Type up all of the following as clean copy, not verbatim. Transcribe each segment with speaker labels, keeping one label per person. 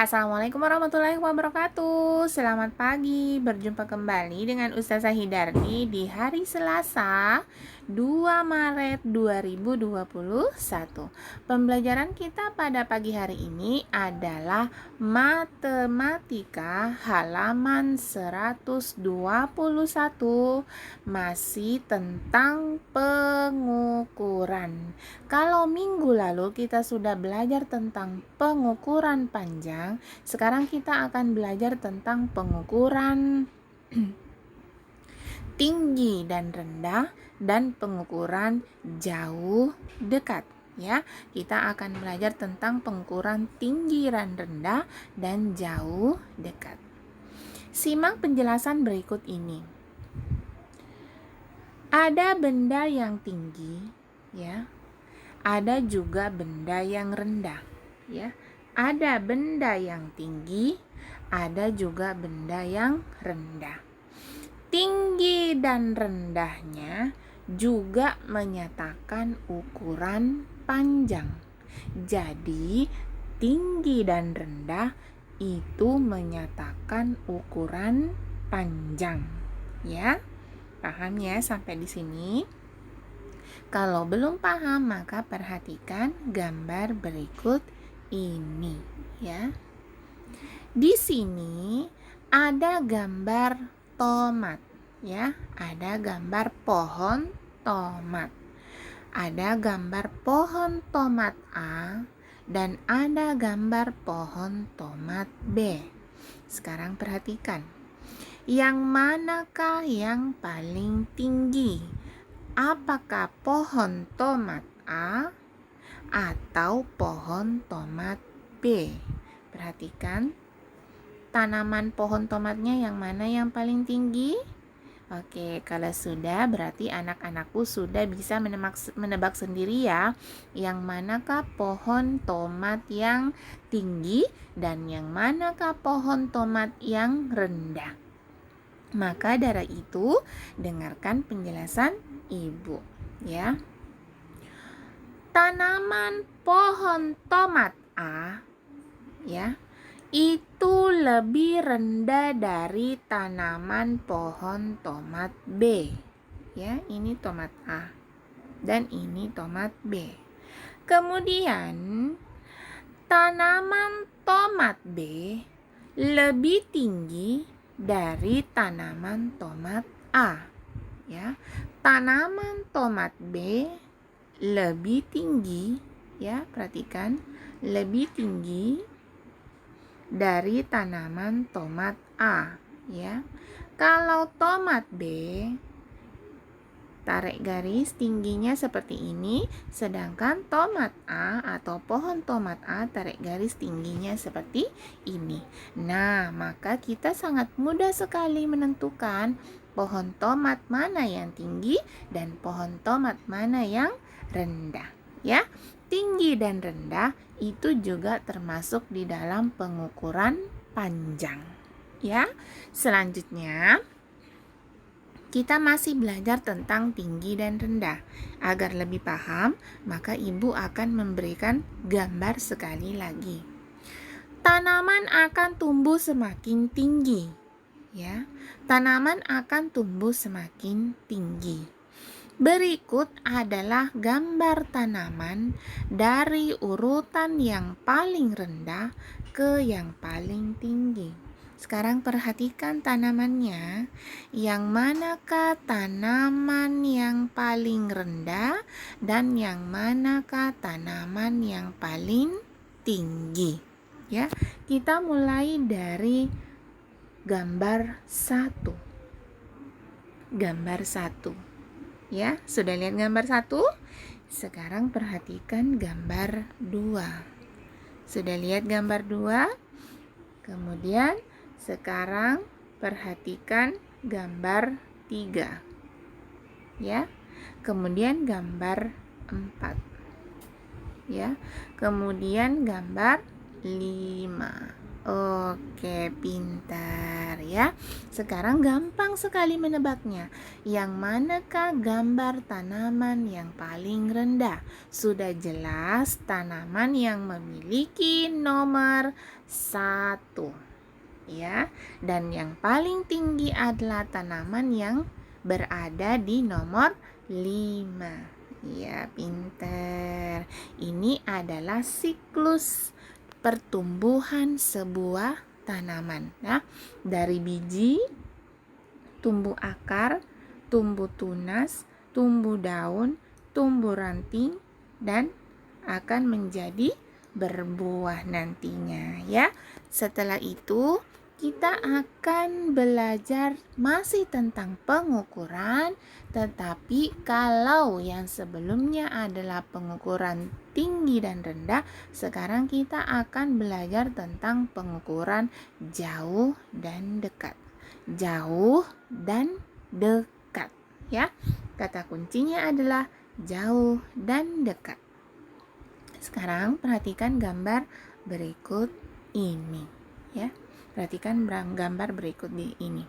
Speaker 1: Assalamualaikum warahmatullahi wabarakatuh. Selamat pagi, berjumpa kembali dengan Ustazah Hidarni di hari Selasa 2 Maret 2021. Pembelajaran kita pada pagi hari ini adalah matematika halaman 121, masih tentang pengukuran. Kalau minggu lalu kita sudah belajar tentang pengukuran panjang, sekarang kita akan belajar tentang pengukuran tinggi dan rendah dan pengukuran jauh dekat. Ya, kita akan belajar tentang pengukuran tinggi dan rendah dan jauh dekat. Simak penjelasan berikut ini. Ada benda yang tinggi, ya. Ada juga benda yang rendah, ya. Ada benda yang tinggi, ada juga benda yang rendah. Tinggi dan rendahnya juga menyatakan ukuran panjang. Jadi, tinggi dan rendah itu menyatakan ukuran panjang, ya. Paham ya sampai di sini? Kalau belum paham, maka perhatikan gambar berikut ini, ya. Di sini ada gambar tomat, ya. Ada gambar pohon tomat. Ada gambar pohon tomat A dan ada gambar pohon tomat B. Sekarang perhatikan. Yang manakah yang paling tinggi? Apakah pohon tomat A atau pohon tomat B? Perhatikan, tanaman pohon tomatnya yang mana yang paling tinggi? Oke, kalau sudah berarti anak-anakku sudah bisa menebak sendiri ya, yang manakah pohon tomat yang tinggi dan yang manakah pohon tomat yang rendah. Maka dari itu, dengarkan penjelasan Ibu, ya. Tanaman pohon tomat A, ya, itu lebih rendah dari tanaman pohon tomat B. Ya, ini tomat A dan ini tomat B. Kemudian tanaman tomat B lebih tinggi dari tanaman tomat A, ya. Tanaman tomat B lebih tinggi, ya, perhatikan, lebih tinggi dari tanaman tomat A, ya. Kalau tomat B, tarik garis tingginya seperti ini, sedangkan tomat A atau pohon tomat A tarik garis tingginya seperti ini. Nah, maka kita sangat mudah sekali menentukan pohon tomat mana yang tinggi dan pohon tomat mana yang rendah, ya. Tinggi dan rendah itu juga termasuk di dalam pengukuran panjang, ya. Selanjutnya kita masih belajar tentang tinggi dan rendah. Agar lebih paham, maka Ibu akan memberikan gambar sekali lagi. Tanaman akan tumbuh semakin tinggi, ya. Tanaman akan tumbuh semakin tinggi. Berikut adalah gambar tanaman dari urutan yang paling rendah ke yang paling tinggi. Sekarang perhatikan tanamannya. Yang manakah tanaman yang paling rendah dan yang manakah tanaman yang paling tinggi? Ya, kita mulai dari gambar 1. Gambar 1. Ya, sudah lihat gambar 1? Sekarang perhatikan gambar 2. Sudah lihat gambar 2? Kemudian sekarang perhatikan gambar 3. Ya. Kemudian gambar 4. Ya. Kemudian gambar 5. Oke, pintar ya. Sekarang gampang sekali menebaknya. Yang manakah gambar tanaman yang paling rendah? Sudah jelas tanaman yang memiliki nomor 1 ya. Dan yang paling tinggi adalah tanaman yang berada di nomor 5. Ya, pintar. Ini adalah siklus pertumbuhan sebuah tanaman. Nah, dari biji, tumbuh akar, tumbuh tunas, tumbuh daun, tumbuh ranting, dan akan menjadi berbuah nantinya ya. Setelah itu kita akan belajar masih tentang pengukuran, tetapi kalau yang sebelumnya adalah pengukuran tinggi dan rendah, sekarang kita akan belajar tentang pengukuran jauh dan dekat. Jauh dan dekat ya. Kata kuncinya adalah jauh dan dekat. Sekarang perhatikan gambar berikut ini ya. Perhatikan gambar berikut ini.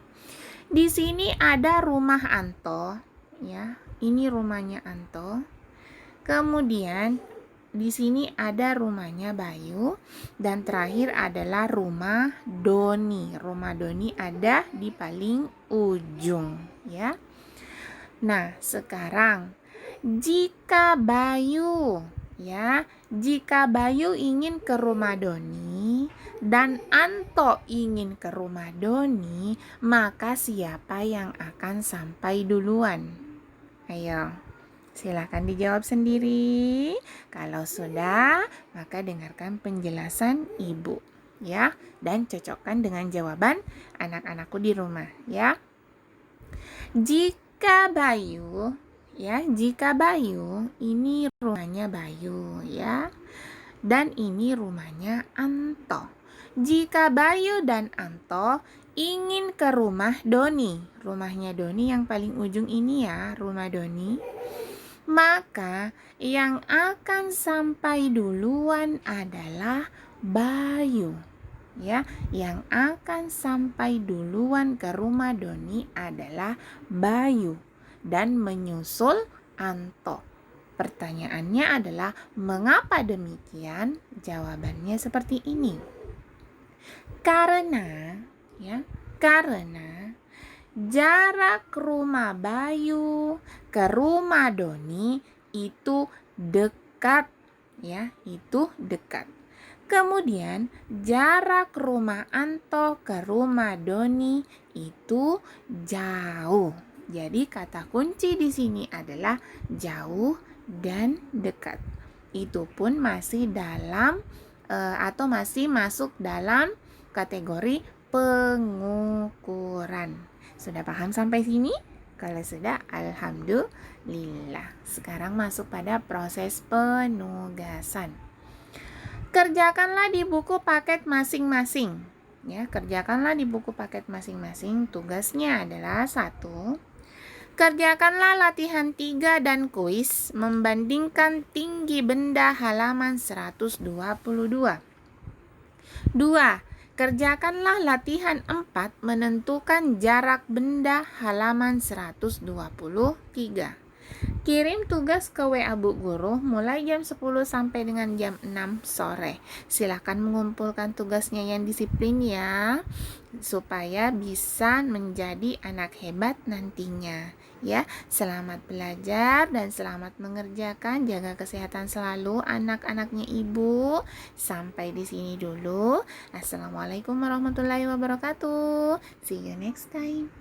Speaker 1: Di sini ada rumah Anto ya. Ini rumahnya Anto. Kemudian di sini ada rumahnya Bayu dan terakhir adalah rumah Doni. Rumah Doni ada di paling ujung ya. Nah, sekarang jika Bayu ingin ke rumah Doni dan Anto ingin ke rumah Doni, maka siapa yang akan sampai duluan? Ayo, silakan dijawab sendiri. Kalau sudah, maka dengarkan penjelasan ibu ya, dan cocokkan dengan jawaban anak-anakku di rumah ya. Jika Bayu, ini rumahnya Bayu ya. Dan ini rumahnya Anto. Jika Bayu dan Anto ingin ke rumah Doni, rumahnya Doni yang paling ujung ini ya, rumah Doni, maka yang akan sampai duluan adalah Bayu. Ya, yang akan sampai duluan ke rumah Doni adalah Bayu dan menyusul Anto. Pertanyaannya adalah mengapa demikian? Jawabannya seperti ini. Karena jarak rumah Bayu ke rumah Doni itu dekat ya, itu dekat. Kemudian jarak rumah Anto ke rumah Doni itu jauh. Jadi kata kunci di sini adalah jauh dan dekat. Itu pun masih dalam atau masih masuk dalam kategori pengukuran. Sudah paham sampai sini? Kalau sudah, alhamdulillah. Sekarang masuk pada proses penugasan. Kerjakanlah di buku paket masing-masing. Ya, kerjakanlah di buku paket masing-masing. Tugasnya adalah 1. Kerjakanlah latihan 3 dan kuis membandingkan tinggi benda halaman 122. 2. Kerjakanlah latihan 4 menentukan jarak benda halaman 123. Kirim tugas ke WA Bu Guru mulai jam 10 sampai dengan jam 6 sore. Silahkan mengumpulkan tugasnya yang disiplin ya, supaya bisa menjadi anak hebat nantinya. Ya, selamat belajar dan selamat mengerjakan. Jaga kesehatan selalu anak-anaknya Ibu. Sampai di sini dulu. Assalamualaikum warahmatullahi wabarakatuh. See you next time.